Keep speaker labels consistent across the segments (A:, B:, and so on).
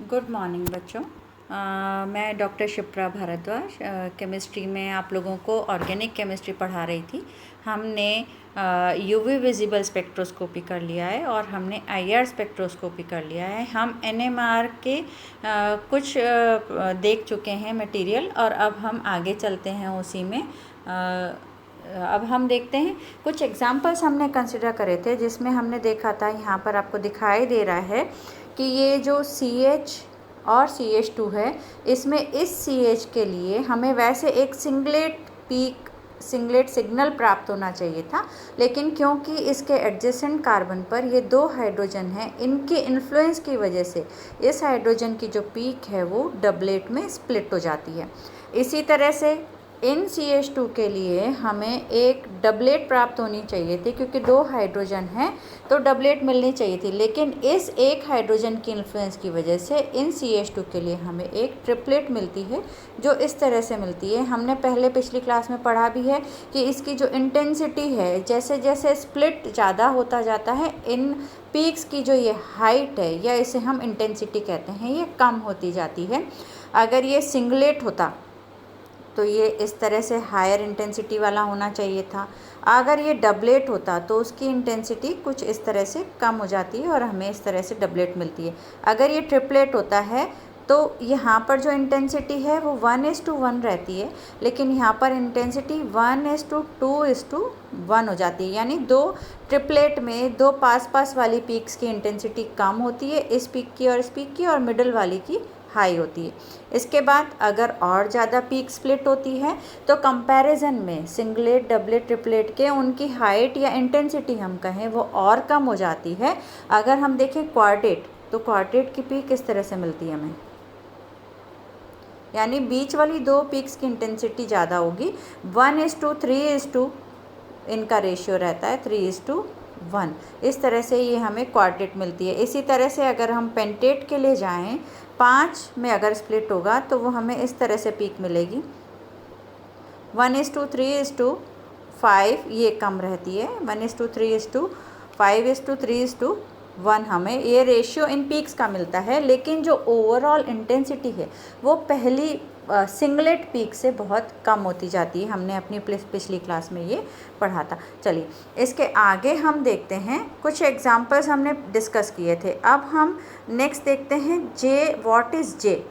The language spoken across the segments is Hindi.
A: गुड मॉर्निंग बच्चों। मैं डॉक्टर शिप्रा भारद्वाज केमिस्ट्री में आप लोगों को ऑर्गेनिक केमिस्ट्री पढ़ा रही थी। हमने यूवी विजिबल स्पेक्ट्रोस्कोपी कर लिया है और हमने आईआर स्पेक्ट्रोस्कोपी कर लिया है। हम एनएमआर के कुछ देख चुके हैं मटेरियल और अब हम आगे चलते हैं उसी में। अब हम देखते हैं कुछ एग्जांपल्स हमने कंसिडर करे थे जिसमें हमने देखा था, यहाँ पर आपको दिखाई दे रहा है कि ये जो CH और CH2 है, इसमें इस CH के लिए हमें वैसे एक सिंगलेट सिग्नल प्राप्त होना चाहिए था, लेकिन क्योंकि इसके एडजेसेंट कार्बन पर ये दो हाइड्रोजन हैं, इनके इन्फ्लुएंस की वजह से इस हाइड्रोजन की जो पीक है वो डबलेट में स्प्लिट हो जाती है। इसी तरह से इन CH2 के लिए हमें एक डबलेट प्राप्त होनी चाहिए थी, क्योंकि दो हाइड्रोजन हैं तो डबलेट मिलनी चाहिए थी, लेकिन इस एक हाइड्रोजन की इन्फ्लुएंस की वजह से इन CH2 के लिए हमें एक ट्रिपलेट मिलती है, जो इस तरह से मिलती है। हमने पहले पिछली क्लास में पढ़ा भी है कि इसकी जो इंटेंसिटी है, जैसे जैसे स्प्लिट ज़्यादा होता जाता है, इन पीक्स की जो ये हाइट है, या इसे हम इंटेंसिटी कहते हैं, ये कम होती जाती है। अगर ये सिंगलेट होता तो ये इस तरह से हायर इंटेंसिटी वाला होना चाहिए था। अगर ये डबलेट होता तो उसकी इंटेंसिटी कुछ इस तरह से कम हो जाती है और हमें इस तरह से डबलेट मिलती है। अगर ये ट्रिपलेट होता है तो यहाँ पर जो इंटेंसिटी है वो 1:1 रहती है, लेकिन यहाँ पर इंटेंसिटी 1:2:1 हो जाती है। यानी दो ट्रिपलेट में दो पास वाली पीक्स की इंटेंसिटी कम होती है, इस पीक की और इस पीक की, और मिडल वाली की हाई होती है। इसके बाद अगर और ज़्यादा पीक स्प्लिट होती है तो कंपैरिजन में सिंगलेट, डबलेट, ट्रिपलेट के उनकी हाइट या इंटेंसिटी हम कहें वो और कम हो जाती है। अगर हम देखें क्वार्टेट, तो क्वार्टेट की पीक इस तरह से मिलती है हमें, यानी बीच वाली दो पीक्स की इंटेंसिटी ज़्यादा होगी। 1:3:2 इनका रेशियो रहता है, 3:1। इस तरह से ये हमें क्वार्टेट मिलती है। इसी तरह से अगर हम पेंटेट के लिए जाएं, 5 में अगर स्प्लिट होगा तो वो हमें इस तरह से पीक मिलेगी, 1:3:5 ये कम रहती है, 1:3:5:3:1 हमें ये रेशियो इन पीक्स का मिलता है। लेकिन जो ओवरऑल इंटेंसिटी है वो पहली सिंगलेट पीक से बहुत कम होती जाती है। हमने अपनी पिछली क्लास में ये पढ़ा था। चलिए इसके आगे हम देखते हैं, कुछ एग्जांपल्स हमने डिस्कस किए थे। अब हम नेक्स्ट देखते हैं जे। What is J?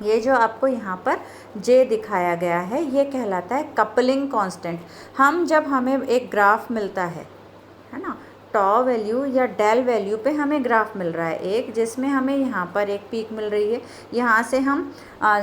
A: ये जो आपको यहाँ पर जे दिखाया गया है ये कहलाता है कपलिंग कांस्टेंट। हमें एक ग्राफ मिलता है ना, टॉ वैल्यू या डेल वैल्यू पे हमें ग्राफ मिल रहा है एक, जिसमें हमें यहाँ पर एक पीक मिल रही है। यहाँ से हम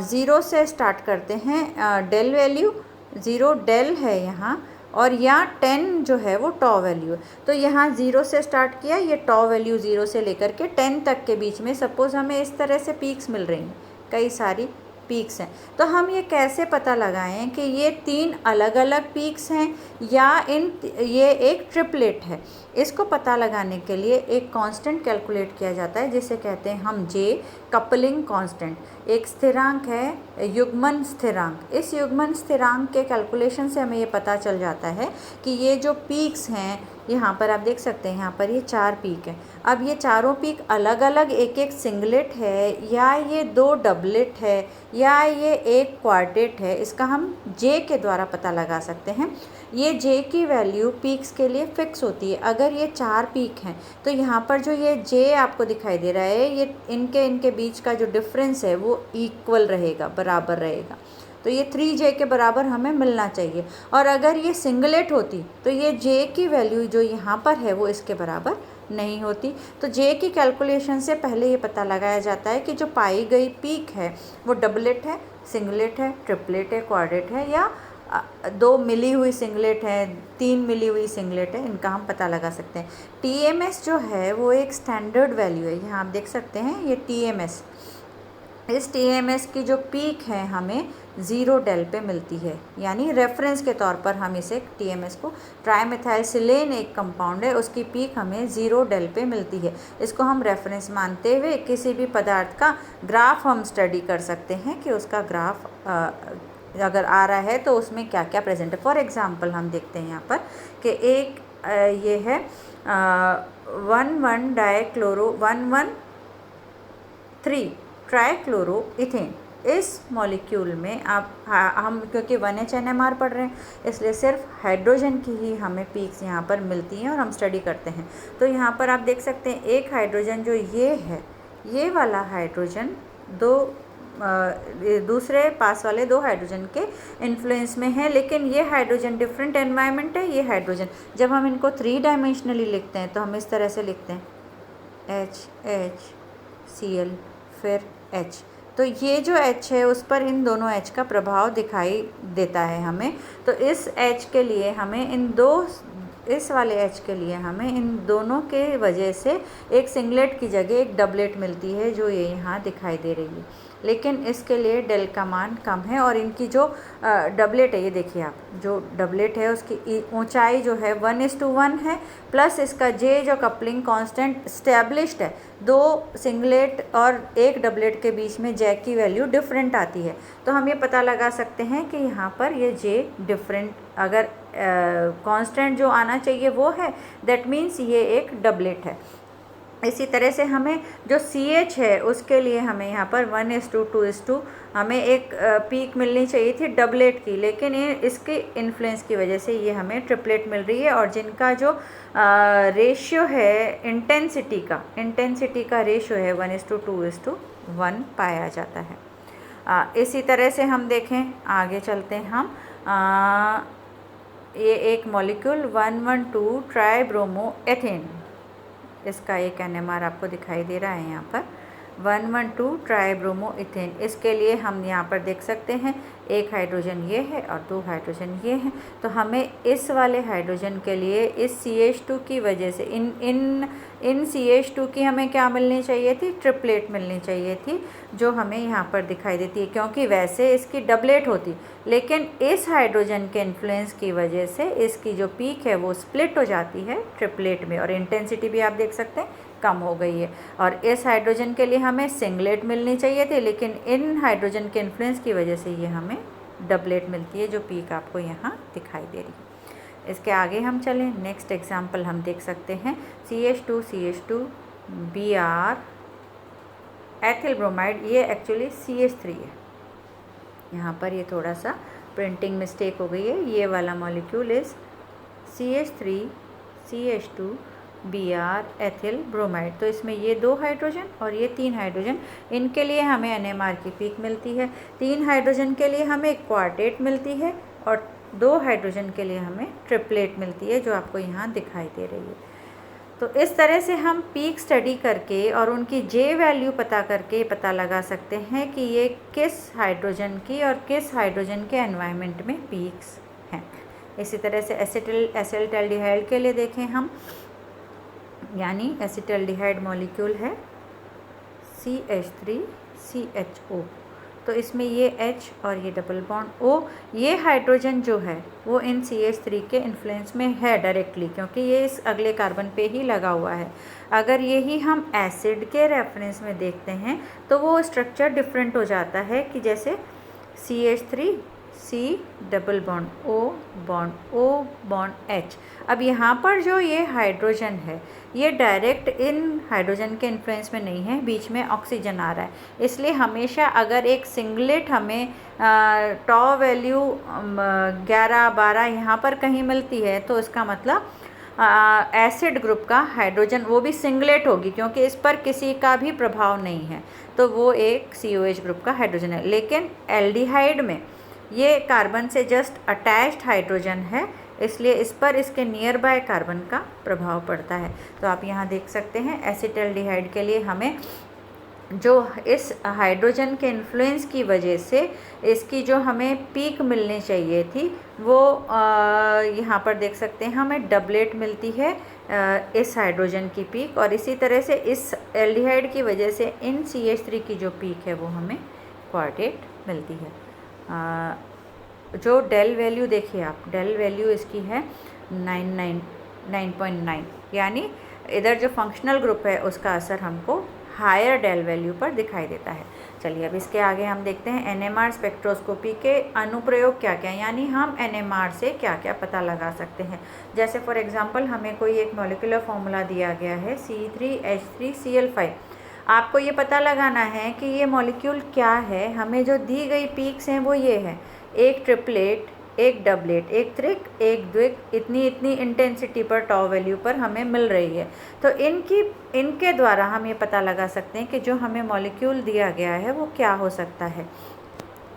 A: 0 से स्टार्ट करते हैं, डेल वैल्यू 0 डेल है यहाँ, और यहाँ 10 जो है वो टॉ वैल्यू है। तो यहाँ 0 से स्टार्ट किया, ये टॉ वैल्यू 0 से लेकर के 10 तक के बीच में सपोज़ हमें इस तरह से पीक्स मिल रही हैं, कई सारी पीक्स हैं। तो हम ये कैसे पता लगाएं कि ये 3 अलग अलग पीक्स हैं या ये एक ट्रिपलेट है? इसको पता लगाने के लिए एक कांस्टेंट कैलकुलेट किया जाता है, जिसे कहते हैं हम जे, कपलिंग कांस्टेंट। एक स्थिरांक है युग्मन स्थिरांक। इस युग्मन स्थिरांक के कैलकुलेशन से हमें ये पता चल जाता है कि ये जो पीक्स हैं, यहाँ पर आप देख सकते हैं, यहाँ पर ये 4 पीक हैं। अब ये चारों पीक अलग अलग एक एक सिंगलेट है, या ये 2 डबलेट है, या ये एक क्वार्टेट है, इसका हम जे के द्वारा पता लगा सकते हैं। ये जे की वैल्यू पीक्स के लिए फिक्स होती है। अगर ये 4 पीक हैं तो यहाँ पर जो ये जे आपको दिखाई दे रहा है, ये इनके बीच का जो डिफरेंस है वो इक्वल रहेगा, बराबर रहेगा। तो ये 3J के बराबर हमें मिलना चाहिए। और अगर ये सिंगलेट होती तो ये J की वैल्यू जो यहाँ पर है वो इसके बराबर नहीं होती। तो J की कैलकुलेशन से पहले ये पता लगाया जाता है कि जो पाई गई पीक है वो डबलेट है, सिंगलेट है, ट्रिपलेट है, क्वाड्रेट है, या 2 मिली हुई सिंगलेट है, 3 मिली हुई सिंगलेट है, इनका हम पता लगा सकते हैं। TMS जो है वो एक स्टैंडर्ड वैल्यू है, यहाँ आप देख सकते हैं ये TMS। इस TMS की जो पीक है हमें 0 डेल पे मिलती है, यानी रेफरेंस के तौर पर हम इसे TMS को, ट्राईमेथाइलसिलेन एक कंपाउंड है, उसकी पीक हमें 0 डेल पे मिलती है। इसको हम रेफरेंस मानते हुए किसी भी पदार्थ का ग्राफ हम स्टडी कर सकते हैं कि उसका ग्राफ अगर आ रहा है तो उसमें क्या क्या प्रेजेंट है। फॉर एग्ज़ाम्पल हम देखते हैं यहाँ पर कि एक ये है 1,1 डाइक्लोरो 1,1 3 ट्राइक्लोरोइथेन। इस मॉलिक्यूल में आप हम क्योंकि 1H NMR पढ़ रहे हैं इसलिए सिर्फ हाइड्रोजन की ही हमें पीक्स यहाँ पर मिलती हैं और हम स्टडी करते हैं। तो यहाँ पर आप देख सकते हैं एक हाइड्रोजन जो ये है, ये वाला हाइड्रोजन दूसरे पास वाले 2 हाइड्रोजन के इन्फ्लुएंस में है, लेकिन ये हाइड्रोजन डिफरेंट एनवायरनमेंट है। ये हाइड्रोजन जब हम इनको 3 डायमेंशनली लिखते हैं तो हम इस तरह से लिखते हैं HCl फिर H। तो ये जो H है उस पर इन दोनों H का प्रभाव दिखाई देता है हमें। तो इस H के लिए हमें इस वाले H के लिए हमें इन दोनों के वजह से एक सिंगलेट की जगह एक डबलेट मिलती है जो ये यहाँ दिखाई दे रही है, लेकिन इसके लिए डेल का मान कम है और इनकी जो डबलेट है, ये देखिए आप, जो डबलेट है उसकी ऊंचाई जो है 1:1 है, प्लस इसका J जो कपलिंग कांस्टेंट स्टैब्लिश्ड है। 2 सिंगलेट और एक डबलेट के बीच में J की वैल्यू डिफरेंट आती है, तो हम ये पता लगा सकते हैं कि यहाँ पर ये J डिफरेंट, अगर कांस्टेंट जो आना चाहिए वो है, दैट मीन्स ये एक डबलेट है। इसी तरह से हमें जो CH है उसके लिए हमें यहाँ पर 1:2 हमें एक पीक मिलनी चाहिए थी डबलेट की, लेकिन ये इसके इन्फ्लुएंस की वजह से ये हमें ट्रिपलेट मिल रही है और जिनका जो रेशियो है इंटेंसिटी का रेशियो है 1:2:1 पाया जाता है। इसी तरह से हम देखें, आगे चलते हैं हम, ये एक मॉलिक्यूल 112 ट्राइब्रोमोएथेन, इसका एक NMR आपको दिखाई दे रहा है यहाँ पर 112 ट्राइब्रोमोइथेन। इसके लिए हम यहाँ पर देख सकते हैं एक हाइड्रोजन ये है और 2 हाइड्रोजन ये हैं। तो हमें इस वाले हाइड्रोजन के लिए इस CH2 की वजह से इन CH2 की हमें क्या मिलनी चाहिए थी, ट्रिपलेट मिलनी चाहिए थी, जो हमें यहाँ पर दिखाई देती है, क्योंकि वैसे इसकी डबलेट होती, लेकिन इस हाइड्रोजन के इन्फ्लुएंस की वजह से इसकी जो पीक है वो स्प्लिट हो जाती है ट्रिपलेट में और इंटेंसिटी भी आप देख सकते हैं कम हो गई है। और इस हाइड्रोजन के लिए हमें सिंगलेट मिलनी चाहिए थी, लेकिन इन हाइड्रोजन के इन्फ्लुएंस की वजह से ये हमें डबलेट मिलती है, जो पीक आपको यहाँ दिखाई दे रही है। इसके आगे हम चलें, नेक्स्ट एग्जांपल हम देख सकते हैं CH2 Br एथिल ब्रोमाइड। ये एक्चुअली CH3 है, यहाँ पर ये थोड़ा सा प्रिंटिंग मिस्टेक हो गई है। ये वाला molecule is CH3 CH2 Br ethyl bromide. तो इसमें ये 2 हाइड्रोजन और ये 3 हाइड्रोजन, इनके लिए हमें NMR की पीक मिलती है। 3 हाइड्रोजन के लिए हमें क्वार्टेट मिलती है और 2 हाइड्रोजन के लिए हमें ट्रिपलेट मिलती है, जो आपको यहाँ दिखाई दे रही है। तो इस तरह से हम पीक स्टडी करके और उनकी J वैल्यू पता करके पता लगा सकते हैं कि ये किस हाइड्रोजन की और किस हाइड्रोजन के एनवायरनमेंट में पीक्स हैं। इसी तरह से एसिटल्डिहाइड के लिए देखें हम, यानी एसिटल्डिहाइड मॉलिक्यूल है CH3CHO। तो इसमें ये H और ये डबल बॉन्ड O, ये हाइड्रोजन जो है वो इन CH3 के इन्फ्लुएंस में है डायरेक्टली, क्योंकि ये इस अगले कार्बन पे ही लगा हुआ है। अगर यही हम एसिड के रेफरेंस में देखते हैं तो वो स्ट्रक्चर डिफरेंट हो जाता है, कि जैसे CH3 C double bond O bond H। अब यहाँ पर जो ये हाइड्रोजन है ये डायरेक्ट इन हाइड्रोजन के इन्फ्लुएंस में नहीं है, बीच में ऑक्सीजन आ रहा है। इसलिए हमेशा अगर एक सिंगलेट हमें टॉ वैल्यू 11-12 यहाँ पर कहीं मिलती है तो इसका मतलब एसिड ग्रुप का हाइड्रोजन वो भी सिंगलेट होगी, क्योंकि इस पर किसी का भी प्रभाव नहीं है, तो वो एक COH ग्रुप का हाइड्रोजन है। लेकिन एल्डिहाइड में ये कार्बन से जस्ट अटैच्ड हाइड्रोजन है, इसलिए इस पर इसके नियर बाय कार्बन का प्रभाव पड़ता है। तो आप यहाँ देख सकते हैं एसिटल्डिहाइड के लिए हमें जो इस हाइड्रोजन के इन्फ्लुएंस की वजह से इसकी जो हमें पीक मिलनी चाहिए थी वो यहाँ पर देख सकते हैं हमें डबलेट मिलती है इस हाइड्रोजन की पीक, और इसी तरह से इस एल्डिहाइड की वजह से इन CH3 की जो पीक है वो हमें क्वार्टेट मिलती है। जो डेल वैल्यू देखिए आप, डेल वैल्यू इसकी है 9.9, यानी इधर जो फंक्शनल ग्रुप है उसका असर हमको हायर डेल वैल्यू पर दिखाई देता है। चलिए अब इसके आगे हम देखते हैं NMR स्पेक्ट्रोस्कोपी के अनुप्रयोग क्या क्या हैं, यानी हम NMR से क्या क्या पता लगा सकते हैं। जैसे फॉर एग्जांपल हमें कोई एक मॉलिक्यूलर फॉर्मूला दिया गया है C3H3Cl5। आपको ये पता लगाना है कि ये मॉलिक्यूल क्या है। हमें जो दी गई पीक्स हैं वो ये है, एक ट्रिपलेट, एक डबलेट, एक त्रिक, एक द्विक, इतनी इतनी इंटेंसिटी पर टॉ वैल्यू पर हमें मिल रही है। तो इनके द्वारा हम ये पता लगा सकते हैं कि जो हमें मॉलिक्यूल दिया गया है वो क्या हो सकता है।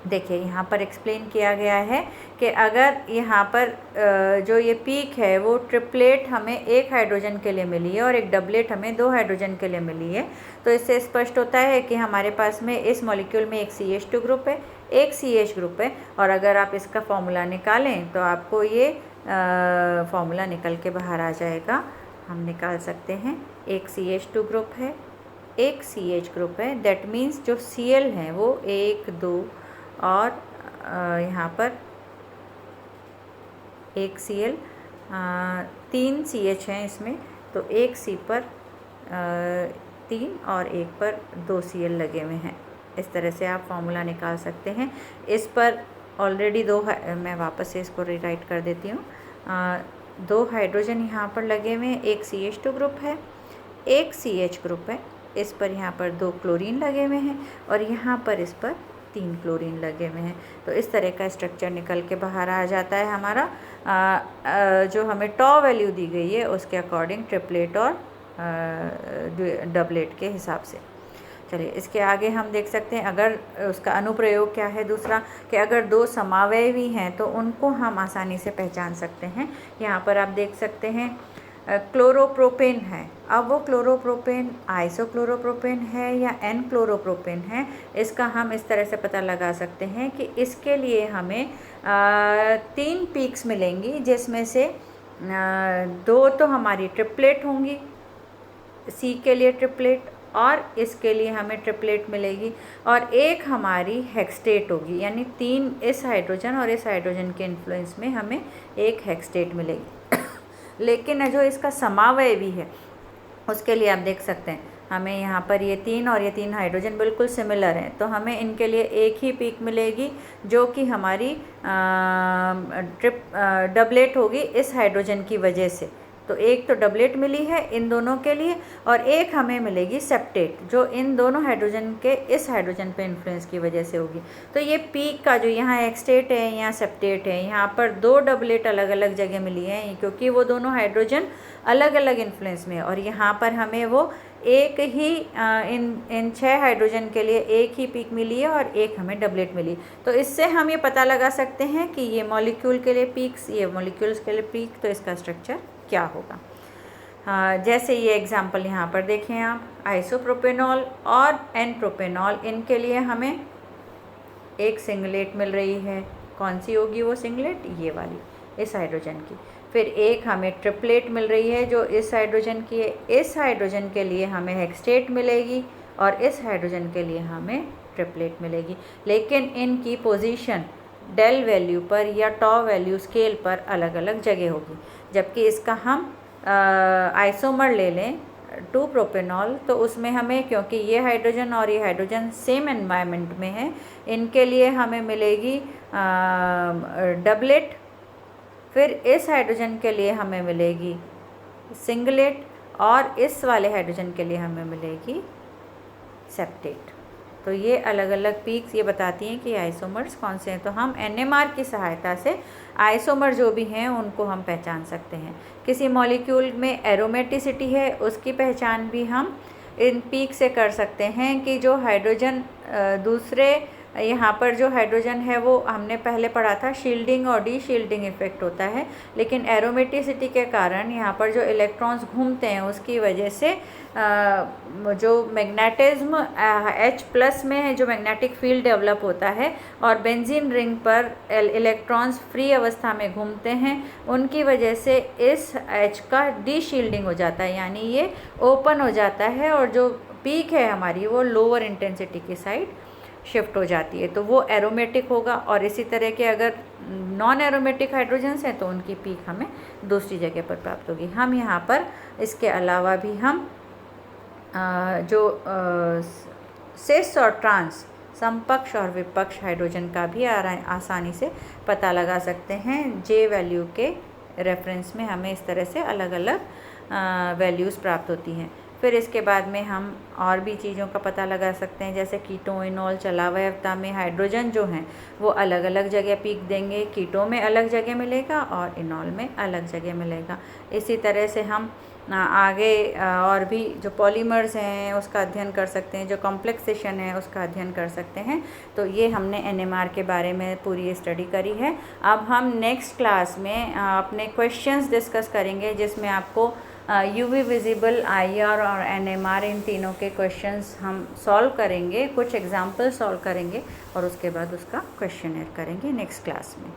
A: देखिए यहाँ पर एक्सप्लेन किया गया है कि अगर यहाँ पर जो ये पीक है वो ट्रिपलेट हमें एक हाइड्रोजन के लिए मिली है और एक डबलेट हमें 2 हाइड्रोजन के लिए मिली है, तो इससे स्पष्ट होता है कि हमारे पास में इस मॉलिक्यूल में एक CH2 ग्रुप है, एक CH ग्रुप है। और अगर आप इसका फॉर्मूला निकालें तो आपको ये फॉर्मूला निकल के बाहर आ जाएगा। हम निकाल सकते हैं, एक CH2 ग्रुप है, एक CH ग्रुप है, दैट मीन्स जो Cl हैं वो 1 2 और यहाँ पर एक Cl, 3 CH हैं इसमें, तो एक C पर 3 और एक पर 2 Cl लगे हुए हैं। इस तरह से आप फॉर्मूला निकाल सकते हैं। इस पर ऑलरेडी मैं वापस से इसको रीराइट कर देती हूँ। 2 हाइड्रोजन यहाँ पर लगे हुए हैं, एक CH2 ग्रुप है, एक CH ग्रुप है, इस पर यहाँ पर 2 क्लोरीन लगे हुए हैं और यहाँ पर इस पर 3 क्लोरीन लगे हुए हैं। तो इस तरह का स्ट्रक्चर निकल के बाहर आ जाता है हमारा। जो हमें टॉ वैल्यू दी गई है उसके अकॉर्डिंग ट्रिपलेट और डबलेट के हिसाब से। चलिए इसके आगे हम देख सकते हैं, अगर उसका अनुप्रयोग क्या है दूसरा, कि अगर 2 समावयवी हैं तो उनको हम आसानी से पहचान सकते हैं। यहाँ पर आप देख सकते हैं क्लोरोप्रोपेन है। अब वो क्लोरोप्रोपेन आइसोक्लोरोप्रोपेन है या एन क्लोरोप्रोपेन है, इसका हम इस तरह से पता लगा सकते हैं कि इसके लिए हमें 3 पीक्स मिलेंगी, जिसमें से 2 तो हमारी ट्रिपलेट होंगी, सी के लिए ट्रिपलेट और इसके लिए हमें ट्रिपलेट मिलेगी, और एक हमारी हेक्सटेट होगी, यानी 3 इस हाइड्रोजन और इस हाइड्रोजन के इन्फ्लुएंस में हमें एक हेक्सटेट मिलेगी। लेकिन जो इसका समावयवी है उसके लिए आप देख सकते हैं हमें यहाँ पर ये 3 और ये 3 हाइड्रोजन बिल्कुल सिमिलर हैं, तो हमें इनके लिए एक ही पीक मिलेगी जो कि हमारी डबलेट होगी इस हाइड्रोजन की वजह से। तो एक तो डबलेट मिली है इन दोनों के लिए और एक हमें मिलेगी सेप्टेट जो इन दोनों हाइड्रोजन के इस हाइड्रोजन पे इन्फ्लुएंस की वजह से होगी। तो ये पीक का जो यहाँ एक्सटेट है यहाँ सेप्टेट है, यहाँ पर 2 डबलेट अलग अलग जगह मिली हैं क्योंकि वो दोनों हाइड्रोजन अलग अलग इन्फ्लुएंस में, और यहाँ पर हमें वो एक ही इन 6 हाइड्रोजन के लिए एक ही पीक मिली है और एक हमें डबलेट मिली। तो इससे हम ये पता लगा सकते हैं कि ये मॉलिक्यूल के लिए पीक्स, ये मॉलिक्यूल्स के लिए पीक, तो इसका स्ट्रक्चर क्या होगा। जैसे ये एग्जांपल यहाँ पर देखें आप, आइसोप्रोपेनॉल और एन प्रोपेनॉल, इनके लिए हमें एक सिंगलेट मिल रही है। कौन सी होगी वो सिंगलेट? ये वाली, इस हाइड्रोजन की। फिर एक हमें ट्रिपलेट मिल रही है जो इस हाइड्रोजन की है। इस हाइड्रोजन के लिए हमें हेक्सटेट मिलेगी और इस हाइड्रोजन के लिए हमें ट्रिपलेट मिलेगी, लेकिन इनकी पोजीशन डेल वैल्यू पर या टॉ वैल्यू स्केल पर अलग अलग जगह होगी। जबकि इसका हम आइसोमर ले लें 2 प्रोपेनॉल, तो उसमें हमें, क्योंकि ये हाइड्रोजन और ये हाइड्रोजन सेम एनवायरनमेंट में है, इनके लिए हमें मिलेगी डबलेट। फिर इस हाइड्रोजन के लिए हमें मिलेगी सिंगलेट और इस वाले हाइड्रोजन के लिए हमें मिलेगी सेप्टेट। तो ये अलग अलग पीक्स ये बताती हैं कि आइसोमर्स कौन से हैं। तो हम NMR की सहायता से आइसोमर जो भी हैं उनको हम पहचान सकते हैं। किसी मॉलिक्यूल में एरोमेटिसिटी है उसकी पहचान भी हम इन पीक से कर सकते हैं कि जो हाइड्रोजन दूसरे, यहाँ पर जो हाइड्रोजन है वो हमने पहले पढ़ा था शील्डिंग और डी शील्डिंग इफ़ेक्ट होता है, लेकिन एरोमेटिसिटी के कारण यहाँ पर जो इलेक्ट्रॉन्स घूमते हैं उसकी वजह से जो मैग्नेटिज्म H+ में है, जो मैग्नेटिक फील्ड डेवलप होता है और बेंजीन रिंग पर इलेक्ट्रॉन्स फ्री अवस्था में घूमते हैं, उनकी वजह से इस H का डी शील्डिंग हो जाता है, यानी ये ओपन हो जाता है और जो पीक है हमारी वो लोअर इंटेंसिटी की साइड शिफ्ट हो जाती है, तो वो एरोमेटिक होगा। और इसी तरह के अगर नॉन एरोमेटिक हाइड्रोजन्स हैं तो उनकी पीक हमें दूसरी जगह पर प्राप्त होगी। हम यहाँ पर इसके अलावा भी हम जो सिस और ट्रांस, समपक्ष और विपक्ष हाइड्रोजन का भी आसानी से पता लगा सकते हैं। जे वैल्यू के रेफरेंस में हमें इस तरह से अलग अलग वैल्यूज़ प्राप्त होती हैं। फिर इसके बाद में हम और भी चीज़ों का पता लगा सकते हैं, जैसे कीटो इनोल चलावयवता में हाइड्रोजन जो हैं वो अलग अलग जगह पीक देंगे, कीटो में अलग जगह मिलेगा और इनोल में अलग जगह मिलेगा। इसी तरह से हम आगे और भी जो पॉलीमर्स हैं उसका अध्ययन कर सकते हैं, जो कॉम्प्लेक्सेशन है उसका अध्ययन कर सकते हैं। तो ये हमने NMR के बारे में पूरी स्टडी करी है। अब हम नेक्स्ट क्लास में अपने क्वेश्चंस डिस्कस करेंगे, जिसमें आपको UV विजिबल, IR और NMR इन तीनों के क्वेश्चंस हम सॉल्व करेंगे, कुछ एग्जाम्पल सॉल्व करेंगे और उसके बाद उसका क्वेश्चनर करेंगे नेक्स्ट क्लास में।